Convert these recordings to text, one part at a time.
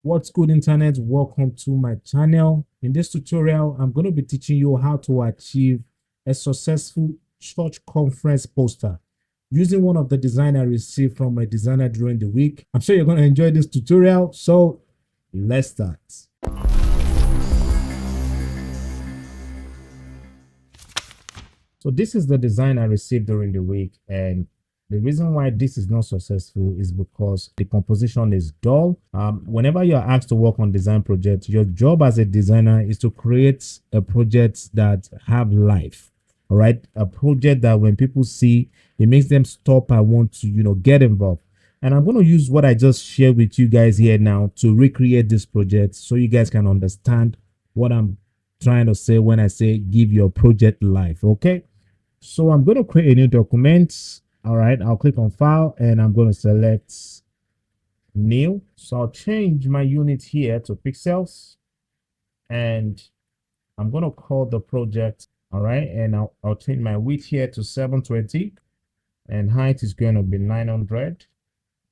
What's good, internet? Welcome to my channel. In this tutorial, I'm going to be teaching you how to achieve a successful church conference poster using one of the design I received from a designer during the week. I'm sure you're going to enjoy this tutorial, so let's start. So this is the design I received during the week, and the reason why this is not successful is because the composition is dull. Whenever you're asked to work on design projects, your job as a designer is to create a project that have life. All right, a project that when people see, it makes them stop and want to, get involved. And I'm going to use what I just shared with you guys here now to recreate this project so you guys can understand what I'm trying to say when I say give your project life. Okay, so I'm going to create a new document. All right, I'll click on file and I'm going to select new. So I'll change my unit here to pixels and I'm going to call the project. All right, and I'll change my width here to 720 and height is going to be 900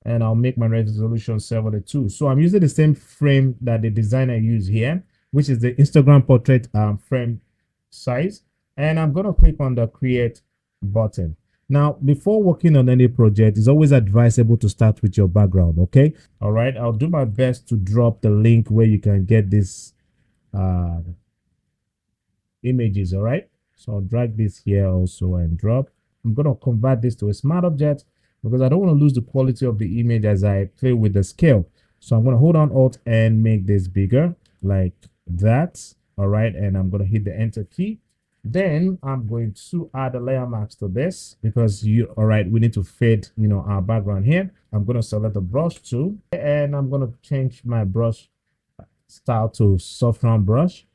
and I'll make my resolution 72. So I'm using the same frame that the designer used here, which is the Instagram portrait frame size. And I'm going to click on the create button. Now, before working on any project, it's always advisable to start with your background. Okay. All right. I'll do my best to drop the link where you can get this images. All right. So I'll drag this here also and drop. I'm going to convert this to a smart object because I don't want to lose the quality of the image as I play with the scale. So I'm going to hold on Alt and make this bigger like that. All right. And I'm going to hit the enter key. Then I'm going to add a layer mask to this because all right, we need to fade, our background here. I'm going to select the brush tool and I'm going to change my brush style to soft round brush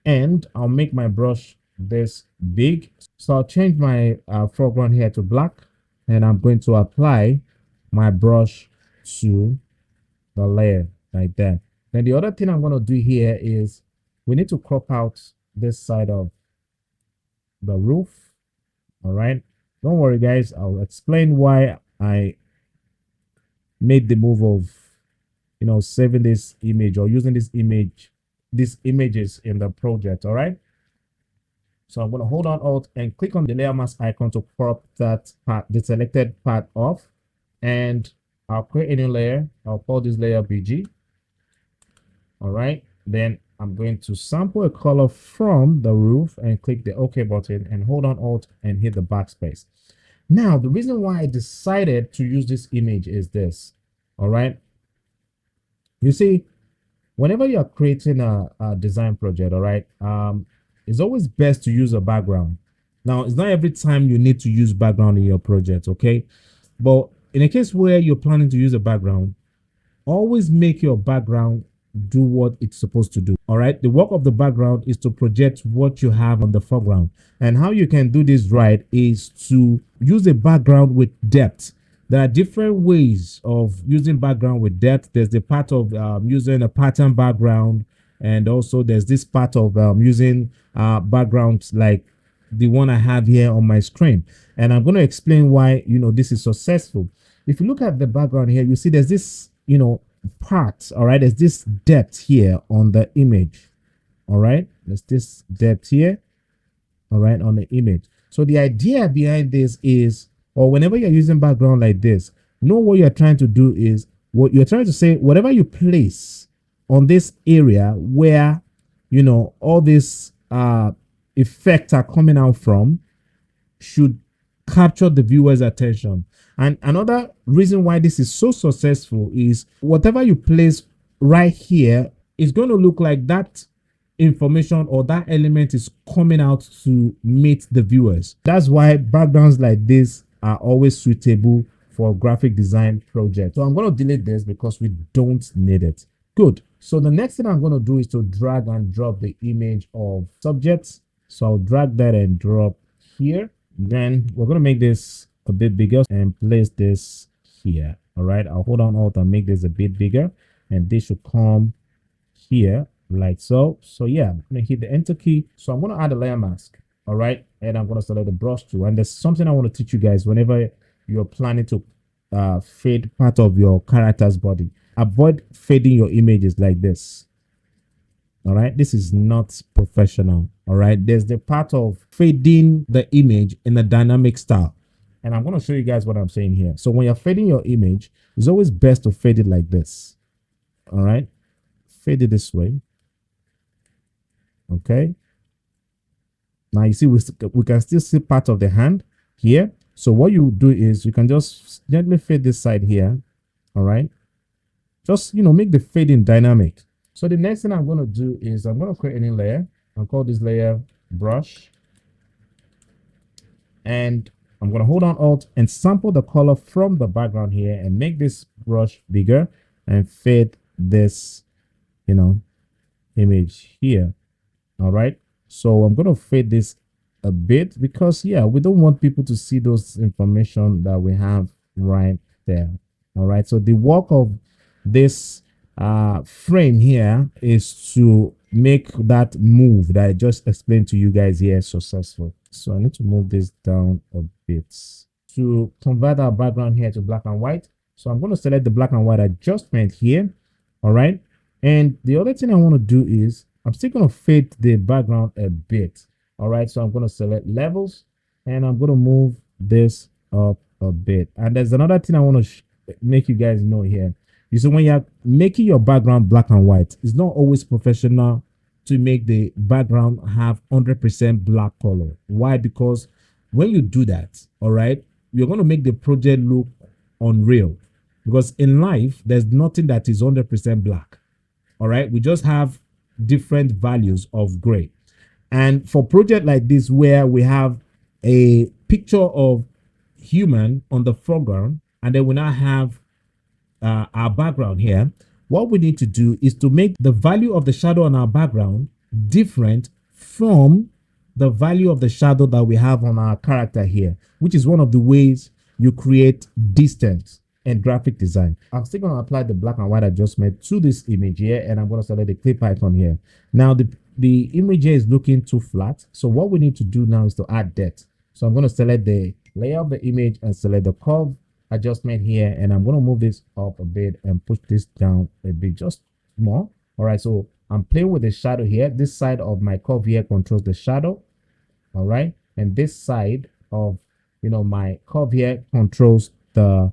and I'll make my brush this big. So I'll change my foreground here to black and I'm going to apply my brush to the layer like that. Then the other thing I'm going to do here is we need to crop out this side of the roof. All right, don't worry guys, I'll explain why I made the move of saving this image or using these images in the project. All right, so I'm going to hold on Alt and click on the layer mask icon to crop that part, the selected part off, and I'll create a new layer. I'll call this layer BG. All right, then I'm going to sample a color from the roof and click the OK button and hold on Alt and hit the backspace. Now, the reason why I decided to use this image is this. All right. You see, whenever you're creating a design project, all right, it's always best to use a background. Now, it's not every time you need to use background in your project, okay? But in a case where you're planning to use a background, always make your background do what it's supposed to do. All right, the work of the background is to project what you have on the foreground, and how you can do this right is to use a background with depth. There are different ways of using background with depth. There's the part of using a pattern background, and also there's this part of using backgrounds like the one I have here on my screen, and I'm going to explain why this is successful. If you look at the background here, you see there's this part. All right, there's this depth here on the image. All right, there's this depth here, all right, on the image. So the idea behind this is, or whenever you're using background like this, know what you're trying to do is, what you're trying to say, whatever you place on this area where all these effects are coming out from should capture the viewer's attention. And another reason why this is so successful is whatever you place right here is going to look like that information or that element is coming out to meet the viewers. That's why backgrounds like this are always suitable for graphic design projects. So I'm going to delete this because we don't need it. Good. So the next thing I'm going to do is to drag and drop the image of subjects. So I'll drag that and drop here. Then we're going to make this a bit bigger and place this here. All right, I'll hold on Alt and make this a bit bigger, and this should come here like so. So yeah, I'm going to hit the enter key. So I'm going to add a layer mask. All right, and I'm going to select the brush tool. And there's something I want to teach you guys whenever you're planning to fade part of your character's body. avoid fading your images like this. All right, this is not professional. All right, there's the part of fading the image in a dynamic style, and I'm going to show you guys what I'm saying here. So when you're fading your image, it's always best to fade it like this. All right, fade it this way. Okay, now you see we can still see part of the hand here. So what you do is you can just gently fade this side here. All right, just make the fading dynamic. So the next thing I'm going to do is I'm going to create a new layer. I'll call this layer brush, and I'm going to hold on Alt and sample the color from the background here and make this brush bigger and fade this image here. All right, so I'm going to fade this a bit because we don't want people to see those information that we have right there. All right, so the work of this frame here is to make that move that I just explained to you guys here successful. So I need to move this down a bit to convert our background here to black and white. So I'm going to select the black and white adjustment here. All right, and the other thing I want to do is I'm still going to fade the background a bit. All right, so I'm going to select levels and I'm going to move this up a bit. And there's another thing I want to make you guys know here. You see, when you're making your background black and white, it's not always professional to make the background have 100% black color. Why? Because when you do that, all right, you're going to make the project look unreal. Because in life, there's nothing that is 100% black. All right, we just have different values of gray. And for project like this, where we have a picture of human on the foreground, and then we now have our background here, what we need to do is to make the value of the shadow on our background different from the value of the shadow that we have on our character here, which is one of the ways you create distance and graphic design. I'm still going to apply the black and white adjustment to this image here, and I'm going to select the clip icon here. Now the image here is looking too flat, so what we need to do now is to add depth. So I'm going to select the layer of the image and select the curve adjustment here, and I'm going to move this up a bit and push this down a bit, just more. All right, so I'm playing with the shadow here. This side of my curve here controls the shadow. All right, and this side of my curve here controls the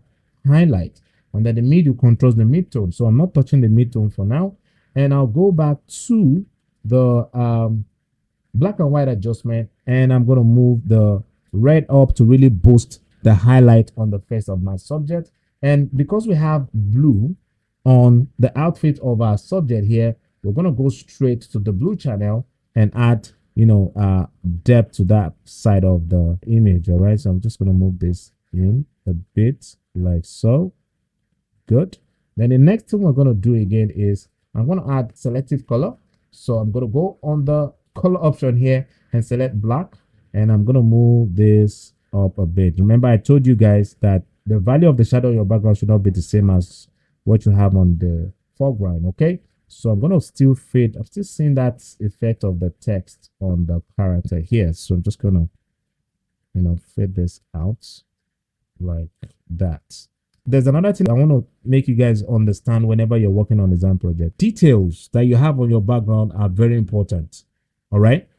highlight, and then the middle controls the midtone. So I'm not touching the midtone for now, and I'll go back to the black and white adjustment, and I'm going to move the red up to really boost the highlight on the face of my subject. And because we have blue on the outfit of our subject here, we're going to go straight to the blue channel and add depth to that side of the image. All right, so I'm just going to move this in a bit like so. Good. Then the next thing we're going to do again is I'm going to add selective color. So I'm going to go on the color option here and select black, and I'm going to move this up a bit. Remember, I told you guys that the value of the shadow in your background should not be the same as what you have on the foreground. Okay, so I'm going to still fade. I'm still seeing that effect of the text on the character here, so I'm just going to fade this out like that. There's another thing I want to make you guys understand whenever you're working on a design project. Details that you have on your background are very important. All right,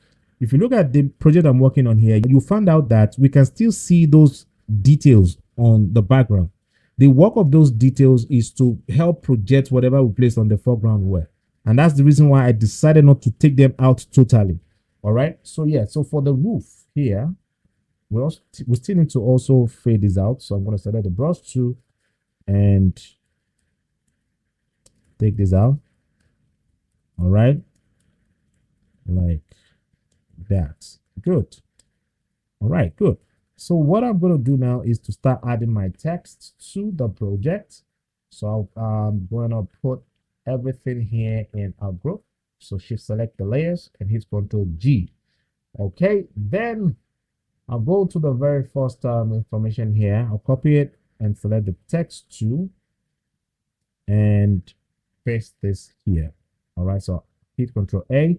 if you look at the project I'm working on here, you find out that we can still see those details on the background. The work of those details is to help project whatever we place on the foreground well. And that's the reason why I decided not to take them out totally. All right, so so for the roof here, we still need to also fade this out. So I'm going to select the brush tool and take this out. All right, like that. Good. All right, good. So what I'm going to do now is to start adding my text to the project. So I'm going to put everything here in our group. So shift select the layers and hit Ctrl G. Okay, then I'll go to the very first information here. I'll copy it and select the text tool and paste this here. All right, so hit Ctrl A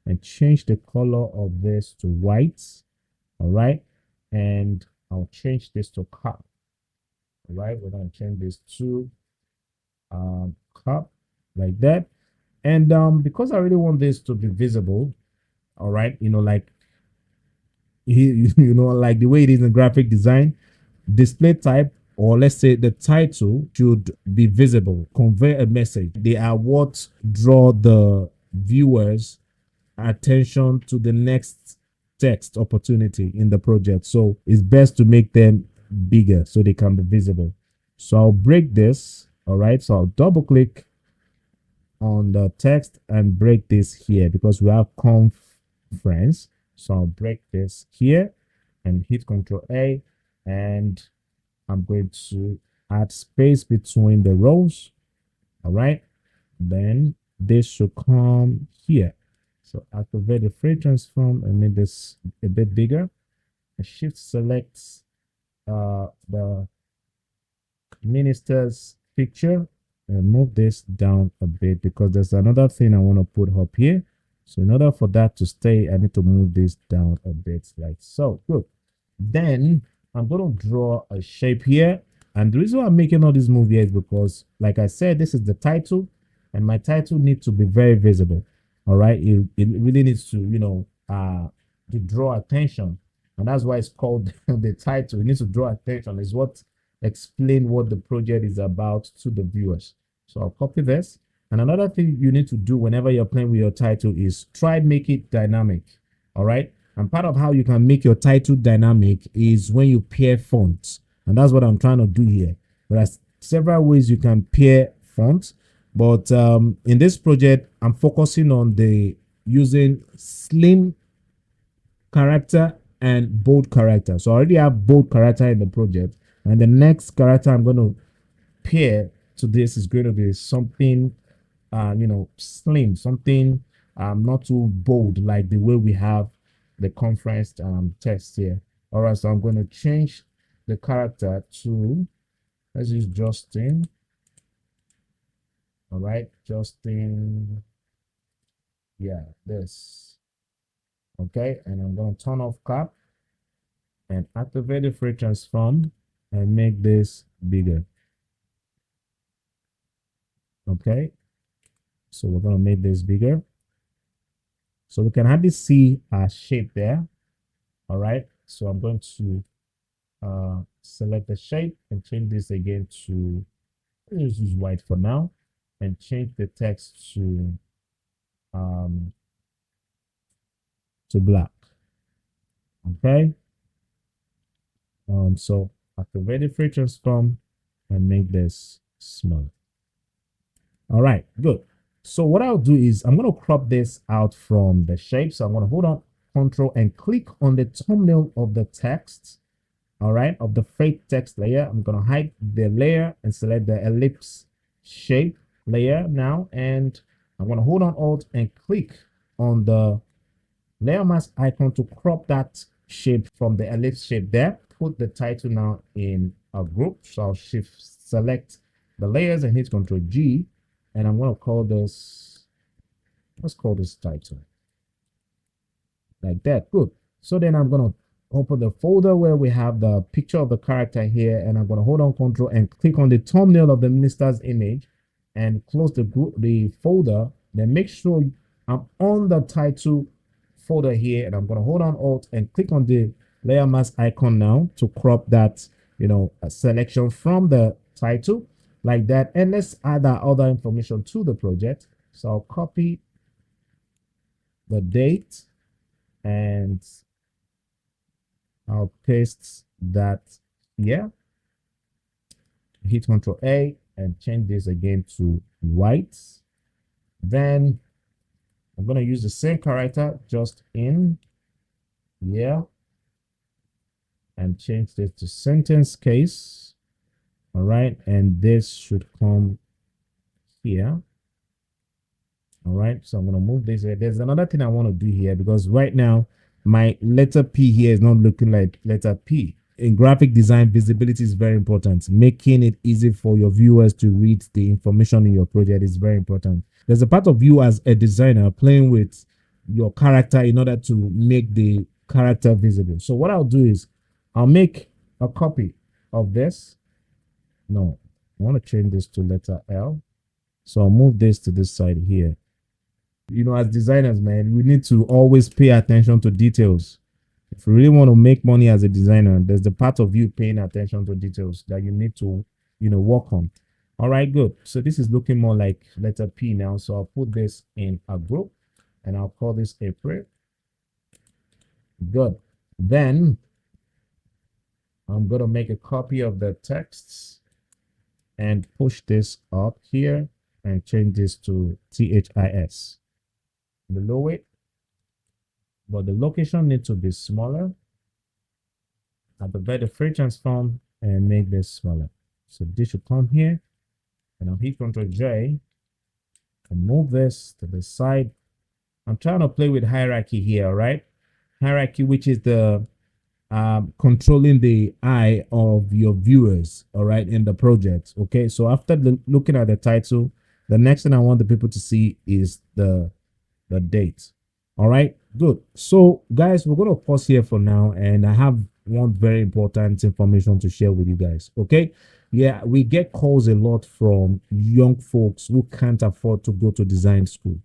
and change the color of this to white. All right, and I'll change this to color. All right, we're going to change this to Cop like that. And because I really want this to be visible, all right, like like the way it is in graphic design, display type, or let's say the title, should be visible, convey a message. They are what draw the viewers attention to the next text opportunity in the project. So it's best to make them bigger so they can be visible. So I'll break this. All right, so I'll double click on the text and break this here because we have conference. So I'll break this here and hit Control A, and I'm going to add space between the rows. All right, then this should come here. So activate the free transform and make this a bit bigger. And shift selects the minister's picture and move this down a bit because there's another thing I want to put up here. So in order for that to stay, I need to move this down a bit like so. Good. Then I'm going to draw a shape here. And the reason why I'm making all these moves here is because, like I said, this is the title, and my title needs to be very visible. All right. It really needs to, to draw attention. And that's why it's called the title. It needs to draw attention. It's what explain what the project is about to the viewers. So I'll copy this. And another thing you need to do whenever you're playing with your title is try make it dynamic. All right. And part of how you can make your title dynamic is when you pair fonts. And that's what I'm trying to do here. There's several ways you can pair fonts. But in this project, I'm focusing on the using slim character and bold character. So I already have bold character in the project. And the next character I'm going to pair to this is going to be something, slim, something not too bold like the way we have the conference text here. All right, so I'm going to change the character to, let's use Justin. All right, Justin. Yeah, this. Okay, and I'm going to turn off cap and activate the free transform and make this bigger. Okay, so we're going to make this bigger. So we can hardly see our shape there. All right, so I'm going to select the shape and change this again to, let's use white for now, and change the text to black. Okay, so activate the free transform and make this small. All right, good. So what I'll do is I'm going to crop this out from the shape. So I'm going to hold on Control and click on the thumbnail of the text. All right, of the fake text layer. I'm going to hide the layer and select the ellipse shape layer now. And I'm going to hold on Alt and click on the layer mask icon to crop that shape from the ellipse shape there. Put the title now in a group. So I'll shift select the layers and hit Control G. And I'm going to call this, let's call this title like that. Good. So then I'm going to open the folder where we have the picture of the character here, and I'm going to hold on Control and click on the thumbnail of the minister's image and close the folder. Then make sure I'm on the title folder here, and I'm going to hold on Alt and click on the layer mask icon now to crop that, a selection from the title like that. And let's add our other information to the project. So I'll copy the date and I'll paste that here. Hit Control A and change this again to white. Then I'm going to use the same character just in here and change this to sentence case. All right, and this should come here. All right, so I'm going to move this here. There's another thing I want to do here because right now my letter P here is not looking like letter P. In graphic design, visibility is very important. Making it easy for your viewers to read the information in your project is very important. There's a part of you as a designer playing with your character in order to make the character visible. So what I'll do is I'll make a copy of this. No, I want to change this to letter L. So I'll move this to this side here. You know, as designers, man, we need to always pay attention to details. If you really want to make money as a designer, there's the part of you paying attention to details that you need to, work on. All right, good. So this is looking more like letter P now. So I'll put this in a group and I'll call this April. Good. Then I'm going to make a copy of the texts and push this up here and change this to THIS. Below it, but the location needs to be smaller. I'll provide the free transform and make this smaller. So this should come here and I'll hit Ctrl J and move this to the side. I'm trying to play with hierarchy here, right? Hierarchy, which is the controlling the eye of your viewers, all right, in the project. Okay, so after looking at the title, the next thing I want the people to see is the date. All right, good. So guys, we're going to pause here for now, and I have one very important information to share with you guys. Okay, yeah, we get calls a lot from young folks who can't afford to go to design school,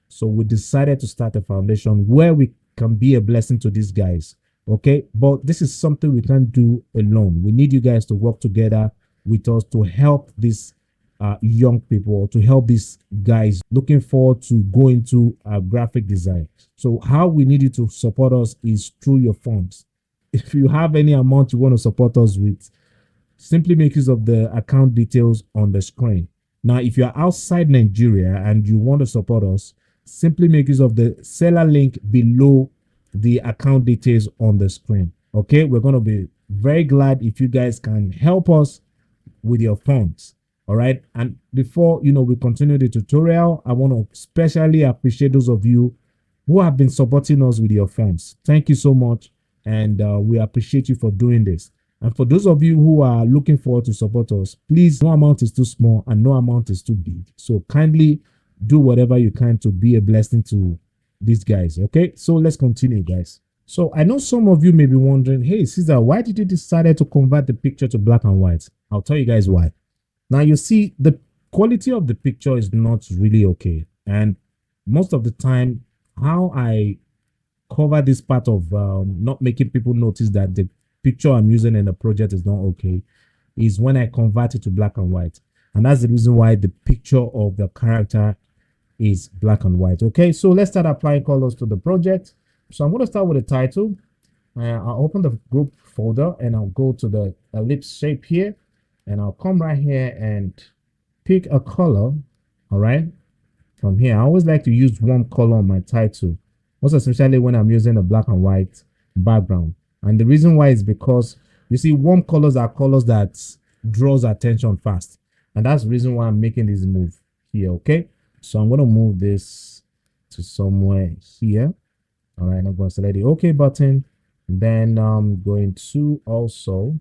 so we decided to start a foundation where we can be a blessing to these guys. Okay, but this is something we can't do alone. We need you guys to work together with us to help these young people, to help these guys looking forward to go into graphic design. So how we need you to support us is through your funds. If you have any amount you want to support us with, simply make use of the account details on the screen. Now, if you're outside Nigeria and you want to support us, simply make use of the seller link below the account details on the screen. Okay, we're going to be very glad if you guys can help us with your funds. All right, and before we continue the tutorial, I want to especially appreciate those of you who have been supporting us with your funds. Thank you so much, and we appreciate you for doing this. And for those of you who are looking forward to support us, please, no amount is too small and no amount is too big. So kindly do whatever you can to be a blessing to these guys. Okay, so let's continue, guys. So I know some of you may be wondering, hey Caesar, why did you decide to convert the picture to black and white? I'll tell you guys why. Now you see, the quality of the picture is not really okay, and most of the time how I cover this part of not making people notice that the picture I'm using in the project is not okay is when I convert it to black and white, and that's the reason why the picture of the character is black and white. Okay, so let's start applying colors to the project. So I'm going to start with the title. I'll open the group folder and I'll go to the ellipse shape here, and I'll come right here and pick a color. All right, from here I always like to use one color on my title, most especially when I'm using a black and white background. And the reason why is because you see, warm colors are colors that draws attention fast, and that's the reason why I'm making this move here. Okay, so I'm going to move this to somewhere here. All right, I'm going to select the OK button. Then I'm going to also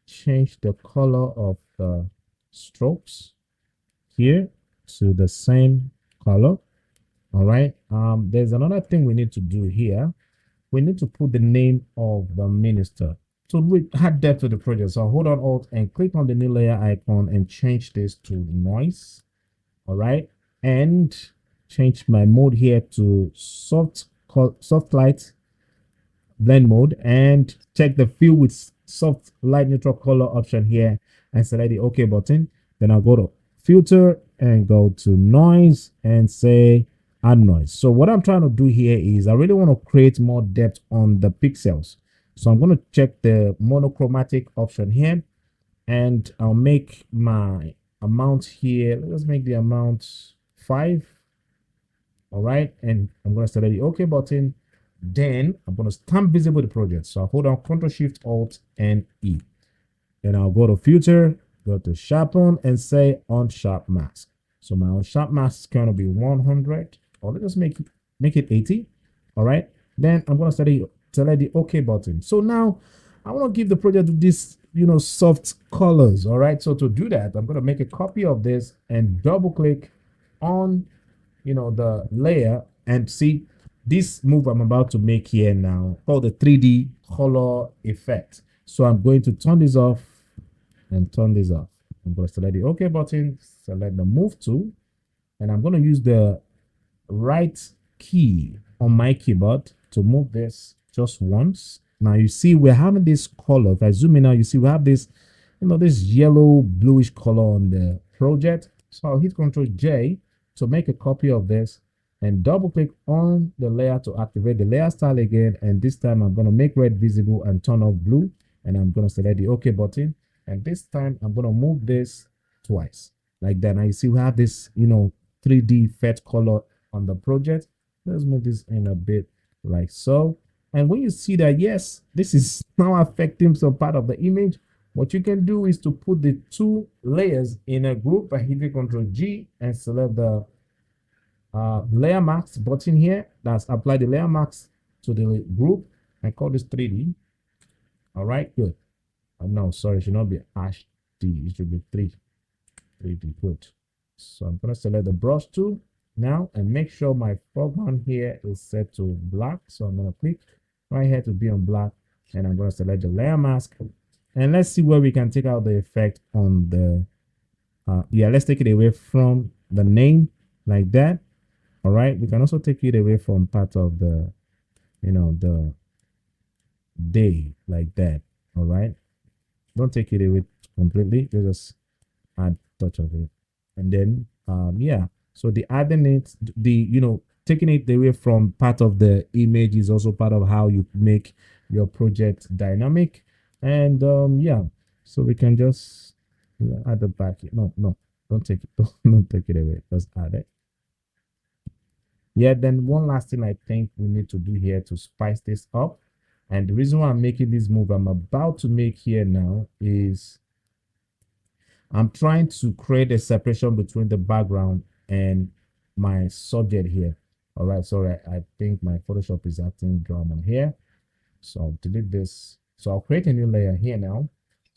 change the color of the strokes here to the same color. All right, there's another thing we need to do here. We need to put the name of the minister to add depth to the project. So hold on Alt and click on the new layer icon and change this to noise. All right, and change my mode here to soft light blend mode, and check the fill with soft light neutral color option here and select the OK button. Then I'll go to filter and go to noise and say add noise. So what I'm trying to do here is I really want to create more depth on the pixels. So I'm going to check the monochromatic option here, and I'll make my amount here. Let's make the amount 5. All right, and I'm going to select the OK button. Then I'm going to stamp visible the project. So I'll hold on Ctrl Shift Alt and E. Then I'll go to filter, go to sharpen and say on sharp mask. So my on sharp mask is going to be 100, or let's make it 80. All right, then I'm going to select the OK button. So now I want to give the project this soft colors. All right, so to do that, I'm going to make a copy of this and double click on the layer, and see this move I'm about to make here now called the 3D color effect. So I'm going to turn this off and turn this off. I'm going to select the OK button, select the move tool, and I'm going to use the right key on my keyboard to move this just once. Now you see we're having this color. If I zoom in now, you see we have this, this yellow bluish color on the project. So I'll hit Ctrl J to make a copy of this and double click on the layer to activate the layer style again. And this time I'm going to make red visible and turn off blue. And I'm going to select the OK button. And this time I'm going to move this twice like that. Now you see we have this, 3D effect color on the project. Let's move this in a bit like so. And when you see that, yes, this is now affecting some part of the image, what you can do is to put the two layers in a group by hitting Ctrl G and select the layer mask button here. That's apply the layer mask to the group and call this 3D. All right, good. No, sorry, it should not be hash D. It should be 3D. Good. So I'm going to select the brush tool now and make sure my foreground here is set to black. So I'm going to click right here to be on black, and I'm going to select the layer mask. And let's see where we can take out the effect on the let's take it away from the name like that. All right, we can also take it away from part of the the day like that. All right, don't take it away completely, just add touch of it. And then so the adding it, taking it away from part of the image is also part of how you make your project dynamic. And so we can just add the back. No, don't take it. Don't take it away. Just add it. Yeah, then one last thing I think we need to do here to spice this up. And the reason why I'm making this move I'm about to make here now is I'm trying to create a separation between the background and my subject here. All right, sorry, I think my Photoshop is acting drama here. So I'll delete this. So I'll create a new layer here now,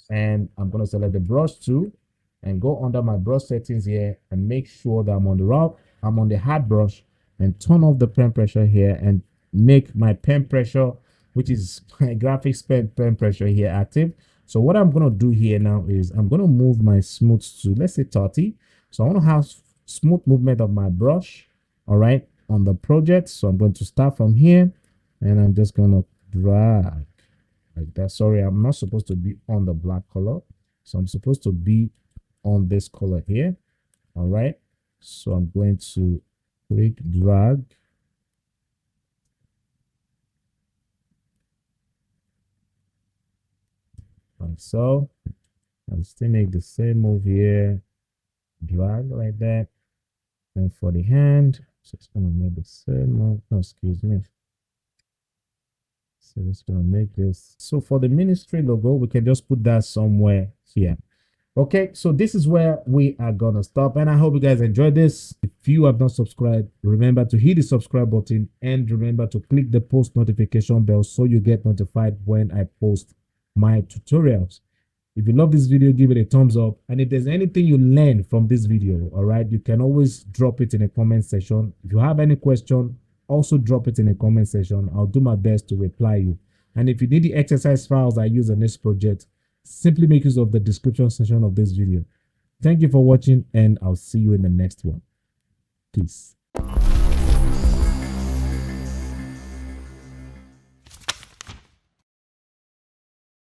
and I'm going to select the brush tool and go under my brush settings here and make sure that I'm on the hard brush, and turn off the pen pressure here and make my pen pressure, which is my graphics pen pressure here, active. So what I'm going to do here now is I'm going to move my smooth to, let's say 30. So I want to have smooth movement of my brush, all right, on the project. So I'm going to start from here, and I'm just going to drag like that. Sorry, I'm not supposed to be on the black color. So I'm supposed to be on this color here. All right. So I'm going to click drag. Like so. I'll still make the same move here. Drag like that. And for the hand, so it's going to make the same move. No, excuse me. So it's going to make this. So for the ministry logo, we can just put that somewhere here. Okay, so this is where we are going to stop. And I hope you guys enjoyed this. If you have not subscribed, remember to hit the subscribe button and remember to click the post notification bell so you get notified when I post my tutorials. If you love this video, give it a thumbs up. And if there's anything you learned from this video, all right, you can always drop it in the comment section. If you have any question, also drop it in the comment section. I'll do my best to reply you. And if you need the exercise files I use on this project, simply make use of the description section of this video. Thank you for watching, and I'll see you in the next one. Peace.